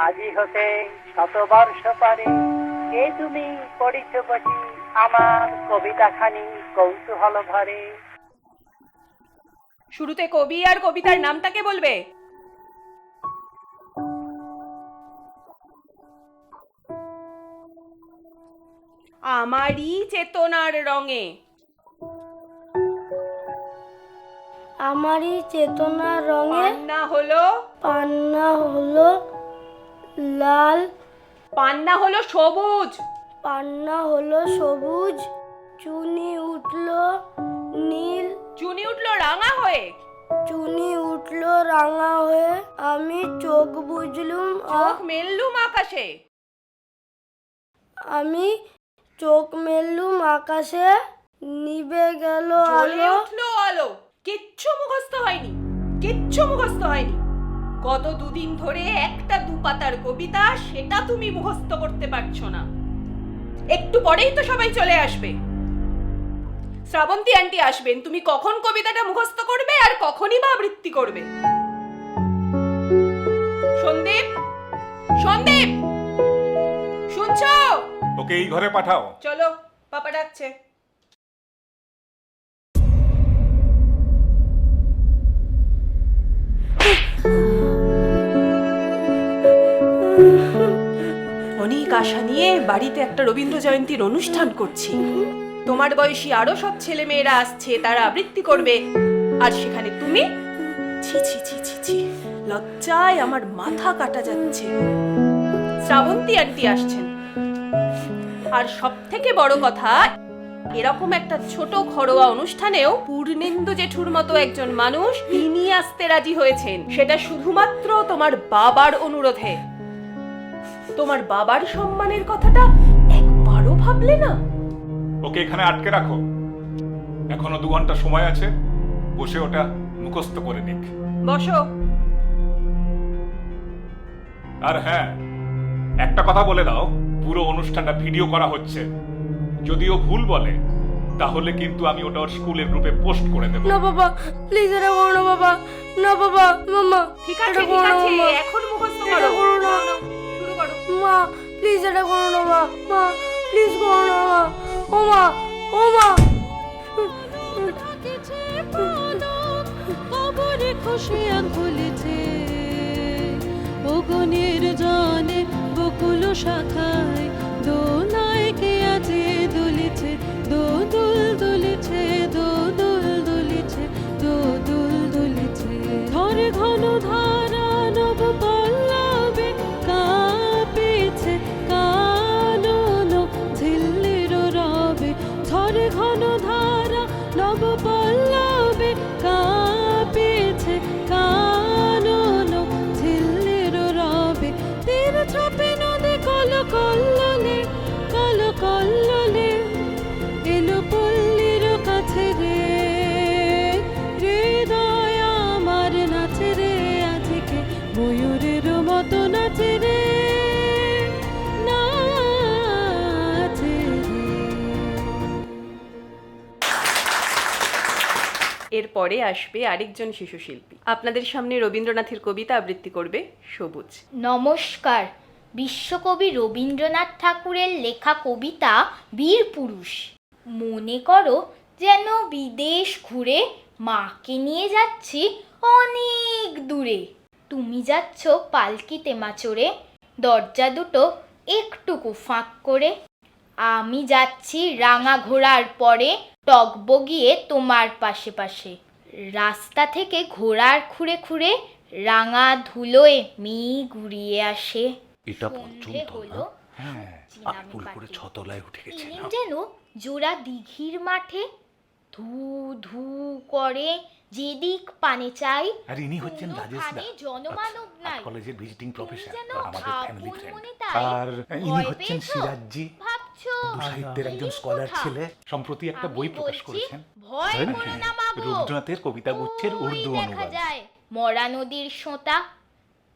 আজি হতে শতবর্ষ পরে এ তুমি পড়িছ বসি আমার কবিতাখানি কৌতূহল ভরে। শুরুতে কবি আর কবিতার নামটাকে বলবে। আমারই চেতনার রঙে। আমারই চেতনার রঙে পান্না হলো পান্না হলো লাল, পান্না হলো সবুজ, পান্না হলো সবুজ, চুনি উঠলো নীল, চুনি উঠলো রাঙা হয়ে, চুনি উঠলো রাঙা হয়ে, আমি চোখ বুঝলুম চোখ মেললুম আকাশে। আমি চোখ মেললুম আকাশে, নিভে গেল জ্বলে আলো। উঠলো আলো। কিচ্ছু মুখস্থ হয়নি, কিচ্ছু মুখস্থ হয়নি। গত দুদিন ধরে একটা দুপাতার কবিতা, সেটা তুমি মুখস্থ করতে পারছো না। একটু পরেই তো সবাই চলে আসবে। শ্রাবন্তী আন্টি আসবেন, তুমি কখন কবিতাটা মুখস্থ করবে আর কখনই বা আবৃত্তি করবে? সন্দীপ, সন্দীপ, শুনছো? ওকে এই ঘরে পাঠাও। চলো, পাপা ডাকছে। অনেক আশা নিয়ে বাড়িতে একটা রবীন্দ্র জয়ন্তীর অনুষ্ঠান করছি। তোমার বয়সী আরো সব ছেলে মেয়েরা আসছে, তারা আবৃত্তি করবে, আর সেখানে তুমি? ছি ছি ছি ছি ছি, লজ্জায় আমার মাথা কাটা যাচ্ছে। শ্রাবন্তী আন্টি আসছেন, আর সব থেকে বড় কথা, এরকম একটা ছোট ঘরোয়া অনুষ্ঠানেও পূর্ণেন্দু জেঠুর মতো একজন মানুষ তিনি আসতে রাজি হয়েছেন, সেটা শুধুমাত্র তোমার বাবার অনুরোধে। তোমার বাবার সম্মানের কথাটা একবারও ভাবলে না? ওকে এখানে আটকে রাখো, এখনো 2 ঘন্টা সময় আছে, বসে ওটা মুখস্থ করে নিক। বসো। আর হ্যাঁ, একটা কথা বলে দাও, পুরো অনুষ্ঠানটা ভিডিও করা হচ্ছে। যদিও ভুল বলে, তাহলে কিন্তু আমি ওটা ওর স্কুলের গ্রুপে পোস্ট করে দেব। না বাবা, প্লিজ এটা করো না বাবা, না বাবা, মামা ঠিক আছে, ঠিক আছে, এখন মুখস্থ করো। করো না শুরু করো। মা, প্লিজ এটা করো না মা, মা প্লিজ করো না মা, ও মা, ও মা। কবরে খুশিয়া খুলেছে অগণের জনে বকুল শাখায়, দোলায় কে আছে দুলেছে, দোদুল দুলেছে, দোদুল দুলেছে, দোদুল দুলেছে। ধরে ঘন ধারা নব পল্লবে কাঁপেছে কানন ঝিল্লির রবে, ঝরে ঘন ধারা নব পল্লবে কাঁপেছে কানন ঝিল্লির রবে। তীর ছাপে নদী কল কল্লোলে, কল কল্লোলে এলো পল্লীর কাছে রে, হৃদয় আমার নাচে রে আজকে, ময়ূরের মতো নাচে রে, নাচে রে। এরপরে আসবে আরেকজন শিশু শিল্পী, আপনাদের সামনে রবীন্দ্রনাথের কবিতা আবৃত্তি করবে সবুজ। নমস্কার। বিশ্বকবি রবীন্দ্রনাথ ঠাকুরের লেখা কবিতা বীরপুরুষ। মনে করো যেন বিদেশ ঘুরে মাকে নিয়ে যাচ্ছি অনেক দূরে। তুমি যাচ্ছ পালকিতে মাচড়ে, দরজা দুটো একটুকু ফাঁক করে। আমি যাচ্ছি রাঙা ঘোড়ার পরে, টগবগিয়ে তোমার পাশে পাশে। রাস্তা থেকে ঘোড়ার খুঁড়ে খুঁড়ে রাঙা ধুলোয় মেয়ে ঘুরিয়ে আসে। এটা সন্ধে হলো, হ্যাঁ, চিনামি আটপুল করে পাটি। ছতলায় উঠে গেছে ইনি না? যেন জোড়া দিঘির মাঠে ধু ধু করে যেদিক পানে চাই। আর ইনি হচ্ছেন রাজেশ দা, কোনোখানে জনমানব নাই। কলেজের ভিজিটিং প্রফেসর, যেন আমাদের ফ্যামিলি আপন ফ্রেন্ড। মনে তাই। আর ইনি ভয় হচ্ছেন পেয়েছো? সিরাজজি, ভাবছো সাহিত্যের একজন এই স্কলার কোথা? ছেলে, সম্প্রতি একটা আমি বই প্রকাশ বলছি, করেছেন। ভয় তাই না? করো না বাবু। রবীন্দ্রনাথের কবিতাগুচ্ছের ওই উর্দু দেখা অনুবাদ। যায় মরা নদীর সোঁতা,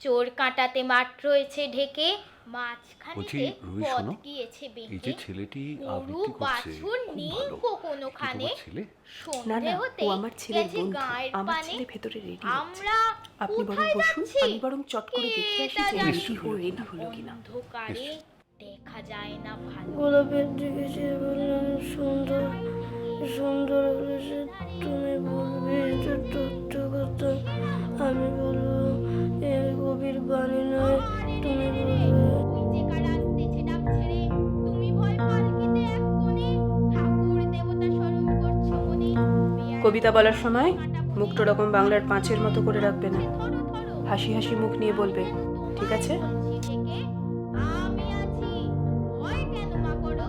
চোর কাঁটাতে মাঠ রয়েছে ঢেকে, মাঝখানে বলছি, রুহি, পথ শোনো, গিয়েছে এই বেঁকে যে ছেলেটি গরু আবৃত্তি করছে বাছুর খুব নেই ভালো। কোনোখানে তোমার ছেলে? না সন্ধে না, হতে ও আমার ছেলের গেছে বন্ধু। গায়ের আমার পানে ছেলে ভেতরে রেডি হচ্ছে। আমরা আপনি বরং কোথায় বসুন, যাচ্ছি? আমি বরং চট করে কে দেখে আসি তা যে জানে? রেডি ও রেডি হলো কিনা। অন্ধকারে দেখা যায় না ভালো গোলাপের দিকে চেয়ে বললেন, সুন্দর সুন্দর হয়েছে। তুমি বলবে এটা সত্য কথা, আমি বলবো এ গভীর বাণী নয়। তুমি বলবে ওই যে কার আসতেছে ডাক ছেড়ে তুমি ভয় পালকিতে এক কোণে ঠাকুর দেবতা স্মরণ করছো মনে কবিতা বলার সময় মুখটা ওরকম বাংলার পাঁচের মতো করে রাখবে না, হাসি হাসি মুখ নিয়ে বলবে, ঠিক আছে? আমি আছি ভয় কেন মা করো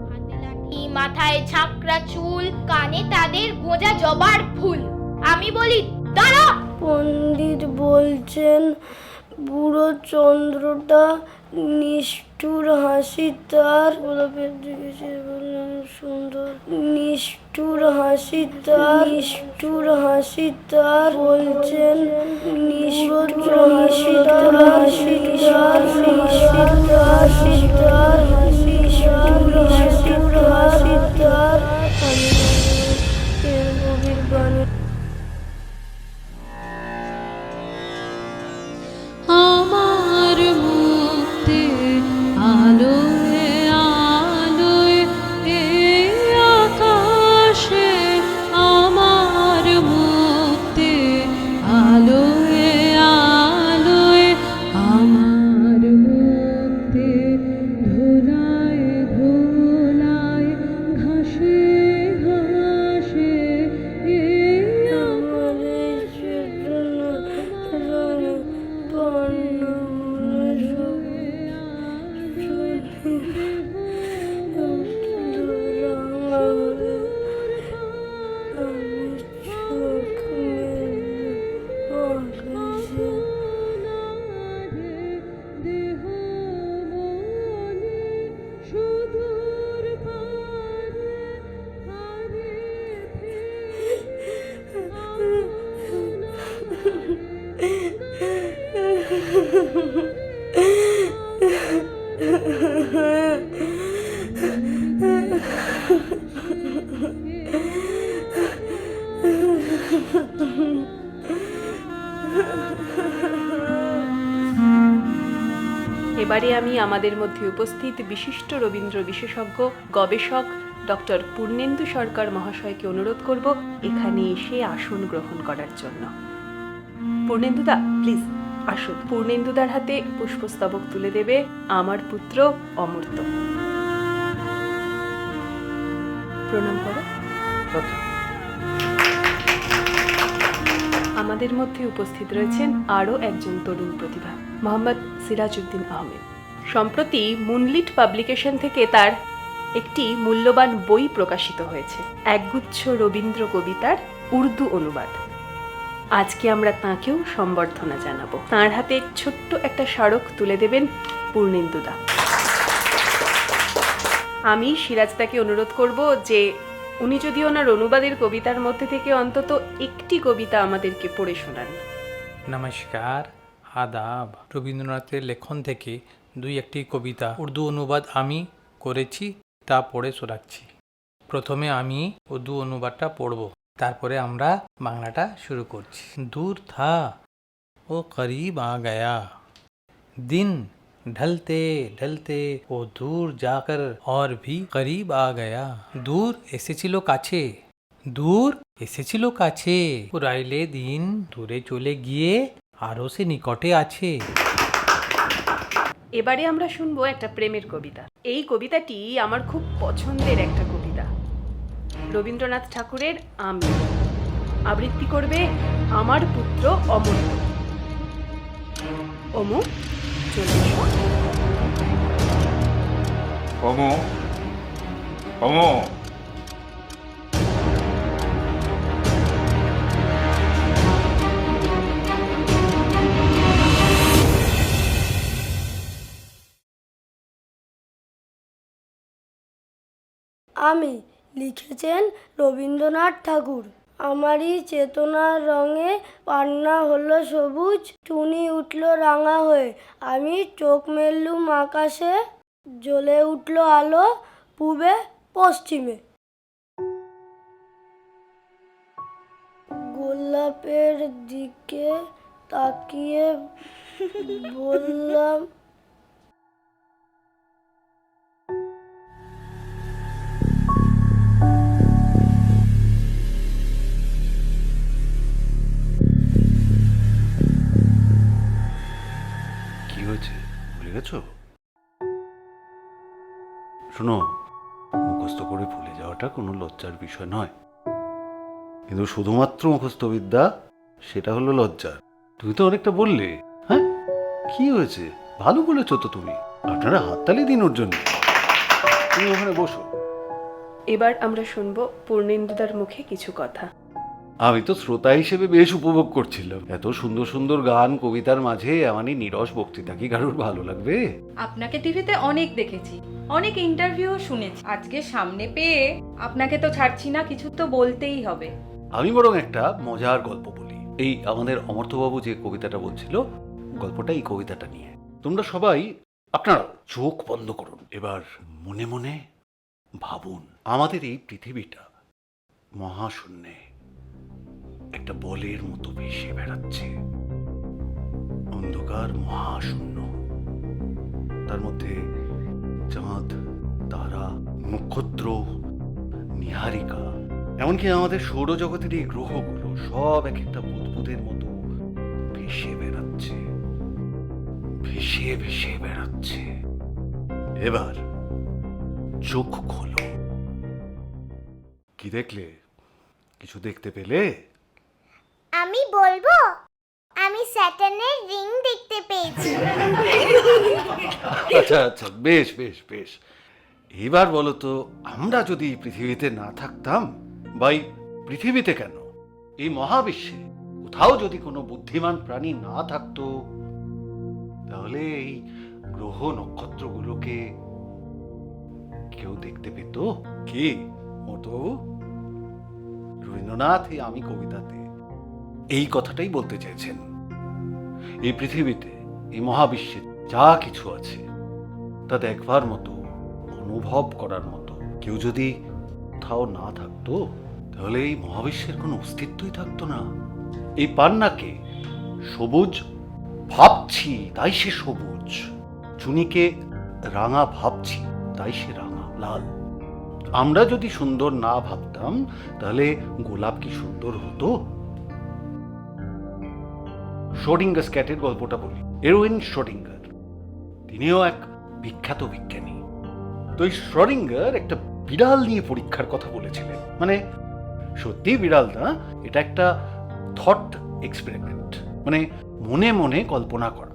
হাতে লাঠি মাথায় ছাকরা চুল কানে তাদের গোঁজা জবার ফুল আমি বলি দাঁড়া পণ্ডিত বলছেন বুড়ো চন্দ্রটা নিষ্ঠুর হাসি তার। গোলাপের দিকে চেয়ে বললেন, সুন্দর নিষ্ঠুর হাসি তার, নিষ্ঠুর হাসি তার। বলছেন নিষ্ঠুর হাসি তার, হাসি তার, নিষ্ঠুর হাসি তার, নিষ্ঠুর হাসি তার। আমি এর গভীর বাণী। আমার মুক্তি আলোয় আলোয় এ আকাশে আমার মুক্তি আলোয় আলোয় আমার মুক্তি ধুলায় ধুলায় ঘাসে ঘাসে এ আমার এই চেতনা সুদূর পারে পারে এবারে আমি আমাদের মধ্যে উপস্থিত বিশিষ্ট রবীন্দ্র বিশেষজ্ঞ গবেষক ডক্টর পূর্ণেন্দু সরকার মহাশয়কে অনুরোধ করব এখানে এসে আসন গ্রহণ করার জন্য। পূর্ণেন্দুদা, প্লিজ আসুন। পূর্ণেন্দুদার হাতে পুষ্পস্তবক তুলে দেবে আমার পুত্র অমূর্ত। প্রণাম করো। আমাদের মধ্যে উপস্থিত রয়েছেন আরও একজন তরুণ প্রতিভা, মোহাম্মদ সিরাজউদ্দিন আহমেদ। সম্প্রতি মুনলিট পাবলিকেশন থেকে তার একটি মূল্যবান বই প্রকাশিত হয়েছে, একগুচ্ছ রবীন্দ্র কবিতার উর্দু অনুবাদ। আজকে আমরা তাঁকেও সম্বর্ধনা জানাবো। তাঁর হাতে ছোট্ট একটা স্মারক তুলে দেবেন পূর্ণেন্দুদা। আমি সিরাজদাকে অনুরোধ করব যে উনি যদি ওনার অনুবাদের কবিতার মধ্যে থেকে অন্তত একটি কবিতা আমাদেরকে পড়ে শোনান। নমস্কার, আদাব। রবীন্দ্রনাথের লেখন থেকে দুই একটি কবিতা উর্দু অনুবাদ আমি করেছি, তা পড়ে শোনাচ্ছি। প্রথমে আমি উর্দু অনুবাদটা পড়ব, তারপরে আমরা বাংলাটা শুরু করছি। দূর থা ও করিব আ গয়া, দিন ढलते ढलते ও দূর যাকর और भी करीब आ गया। দূর এসেছিল কাছে, দূর এসেছিল কাছে, পুরাইলে দিন দূরে চলে গিয়ে আরো সে নিকটে আছে। এবারে আমরা শুনবো একটা প্রেমের কবিতা। এই কবিতাটি আমার খুব পছন্দের একটা কবিতা, রবীন্দ্রনাথ ঠাকুরের আমি। আবৃত্তি করবে আমার পুত্র অমূর্ত। অমু, চলে এসো। অমো, অমো, আমি লিখেছেন রবীন্দ্রনাথ ঠাকুর। আমারই চেতনার রঙে পান্না হলো সবুজ, টুনি উঠলো রাঙা হয়ে, আমি চোখ মেললুম আকাশে, জ্বলে উঠলো আলো পূবে পশ্চিমে। গোলাপের দিকে তাকিয়ে বললাম, কি হয়েছে ভুলে গেছো? শোনো, মুখস্থ করে ভুলে যাওয়াটা কোনো লজ্জার বিষয় নয়, কিন্তু শুধুমাত্র মুখস্থ বিদ্যা সেটা হলো লজ্জার। তুমি তো অনেকটা বললে। হ্যাঁ, কি হয়েছে? ভালো বলেছো তো তুমি। আপনারা হাততালি দিন ওর জন্য। তুমি ওখানে বসো। এবার আমরা শুনবো পূর্ণেন্দুদার মুখে কিছু কথা। আমি তো শ্রোতা হিসেবে বেশ উপভোগ করছিলাম। এত সুন্দর সুন্দর গান কবিতার মাঝে এমনই নিরস বক্তৃতা কি কারোর ভালো লাগবে? আপনাকে টিভিতে অনেক দেখেছি, অনেক ইন্টারভিউ শুনেছি, আজকে সামনে পেয়ে আপনাকে তো ছাড়ছি না, কিছু তো বলতেই হবে। আমি বরং একটা মজার গল্প বলি। এই আমাদের অমর্ত্যবাবু যে কবিতাটা বলছিল, গল্পটা এই কবিতাটা নিয়ে। তোমরা সবাই আপনারা চোখ বন্ধ করুন, এবার মনে মনে ভাবুন আমাদের এই পৃথিবীটা মহাশূন্যে একটা বলের মতো ভেসে বেড়াচ্ছে। অন্ধকার মহাশূন্য, তার মধ্যে চাঁদ, তারা, নক্ষত্র, নীহারিকা, এমনকি আমাদের সৌরজগতের এই গ্রহগুলো সব এক একটা বুদবুদের মতো ভেসে বেড়াচ্ছে, ভেসে ভেসে বেড়াচ্ছে। এবার চোখ খোলো। কি দেখলে? কিছু দেখতে পেলে? আমি বলবো, আমি স্যাটার্নের রিং দেখতে পেয়েছি। আচ্ছা আচ্ছা, বেশ বেশ বেশ। এবার বলো তো, আমরা যদি পৃথিবীতে না থাকতাম, বা এই পৃথিবীতে কেন, এই মহাবিশ্বে কোথাও যদি কোনো বুদ্ধিমান প্রাণী না থাকতো, তাহলে এই গ্রহ নক্ষত্রগুলোকে কেউ দেখতে পেত কি? মর্ত্যবাবু, রবীন্দ্রনাথ এই আমি কবিতাতে এই কথাটাই বলতে চেয়েছেন। এই পৃথিবীতে, এই মহাবিশ্বে যা কিছু আছে তা দেখবার মতো, অনুভব করার মতো কেউ যদি কোথাও না থাকতো, তাহলে এই মহাবিশ্বের কোনো অস্তিত্বই থাকতো না। এই পান্নাকে সবুজ ভাবছি তাই সে সবুজ, চুনিকে রাঙা ভাবছি তাই সে রাঙা, লাল। আমরা যদি সুন্দর না ভাবতাম, তাহলে গোলাপ কি সুন্দর হতো? শ্রোডিঙ্গার ক্যাটের গল্পটা বলি। এরউইন শ্রোডিঙ্গার, তিনিও এক বিখ্যাত বিজ্ঞানী। তো এই শ্রোডিঙ্গার একটা বিড়াল নিয়ে পরীক্ষার কথা বলেছিলেন। মানে সত্যি বিড়াল না, এটা একটা থট এক্সপেরিমেন্ট, মানে মনে মনে কল্পনা করা।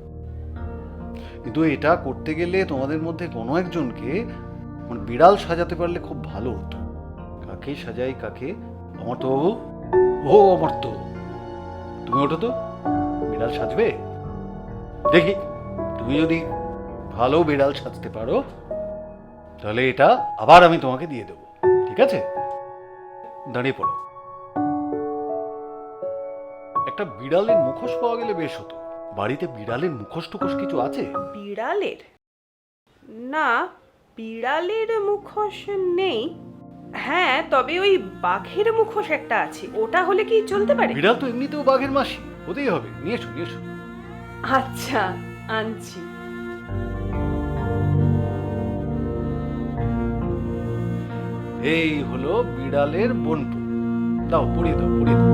কিন্তু এটা করতে গেলে তোমাদের মধ্যে কোনো একজনকে মানে বিড়াল সাজাতে পারলে খুব ভালো হতো। কাকে সাজাই কাকে? অমর্ত্যবাবু, ও অমর্ত্য, তুমি ওঠো তো, বিড়াল সাজবে দেখি। তুমি যদি ভালো বিড়াল সাজতে পারো, তাহলে এটা আবার আমি তোমাকে দিয়ে দেবো, ঠিক আছে? দাঁড়িয়ে পড়ো। একটা বিড়ালের মুখোশ পাওয়া গেলে বেশ হতো। বাড়িতে বিড়ালের মুখোশ টুখোশ কিছু আছে? বিড়ালের? না, বিড়ালের মুখোশ নেই। হ্যাঁ, তবে ওই বাঘের মুখোশ একটা আছে, ওটা হলে কি চলতে পারে? বিড়াল তো এমনিতেও বাঘের মাসি, হতেই হবে। নিয়ে এসো নিয়ে এসো। আচ্ছা, আনছি। এই হলো বিড়ালের বনপু। দাও, পড়িয়ে দাও, পড়িয়ে দাও।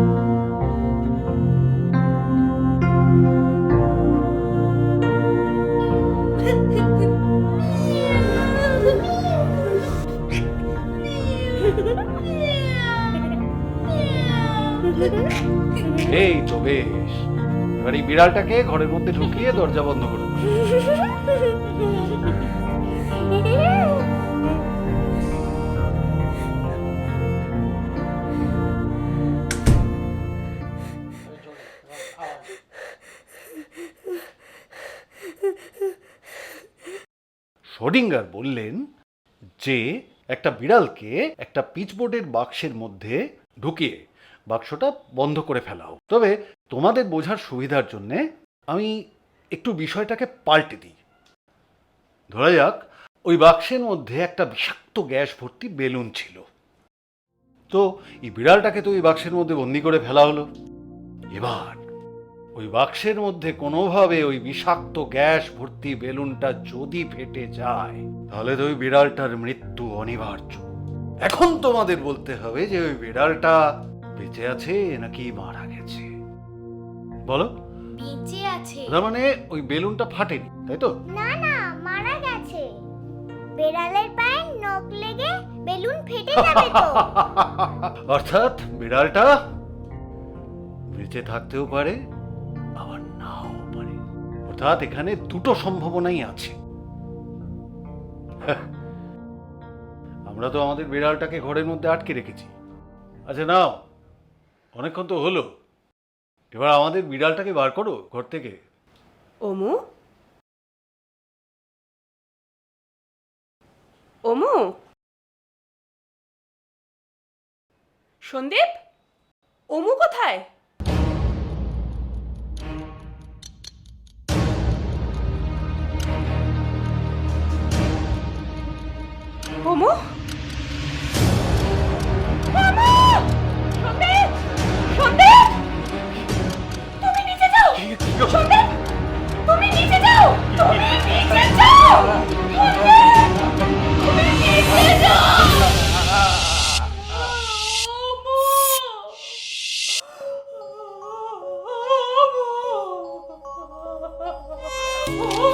এই তো বেশ। এবার এই বিড়ালটাকে ঘরের মধ্যে ঢুকিয়ে দরজা বন্ধ করে দাও। শ্রোডিঙ্গার বললেন যে একটা বিড়ালকে একটা পিচবোর্ডের বাক্সের মধ্যে ঢুকিয়ে বাক্সটা বন্ধ করে ফেলা হোক। তবে তোমাদের বোঝার সুবিধার জন্যে আমি একটু বিষয়টাকে পাল্টে দিই। ধরা যাক ওই বাক্সের মধ্যে একটা বিষাক্ত গ্যাস ভর্তি বেলুন ছিল। তো এই বিড়ালটাকে তো ওই বাক্সের মধ্যে বন্দি করে ফেলা হলো। এবার ওই বাক্সের মধ্যে কোনোভাবে ওই বিষাক্ত গ্যাস ভর্তি বেলুনটা যদি ফেটে যায় তাহলে তো ওই বিড়ালটার মৃত্যু অনিবার্য। এখন তোমাদের বলতে হবে যে ওই বিড়ালটা বেঁচে আছে নাকি মারা গেছে, বলো। বেঁচে আছে। তার মানে ওই বেলুনটা ফাটেনি, তাই তো? না না, মারা গেছে। বেড়ালের পায়ে নখ লেগে বেলুন ফেটে যাবে তো। অর্থাৎ বিড়ালটা বেঁচে থাকতেও পারে আবার নাও পারে। অর্থাৎ এখানে দুটো সম্ভাবনাই আছে। আমরা তো আমাদের বিড়ালটাকে ঘরের মধ্যে আটকে রেখেছি। আচ্ছা নাও, অনেকক্ষণ তো হলো, এবার আমাদের বিড়ালটাকে বার করো ঘর থেকে। ওমু, ওমু, সন্দীপ, ওমু কোথায়? ওমু, ওমু, সন্দীপ, সন্দীপ, তুমি নিচে যাও। সন্দীপ, তুমি নিচে যাও। তুমি নিচে যাও। সন্দীপ, তুমি নিচে যাও। ওমু, ওমু,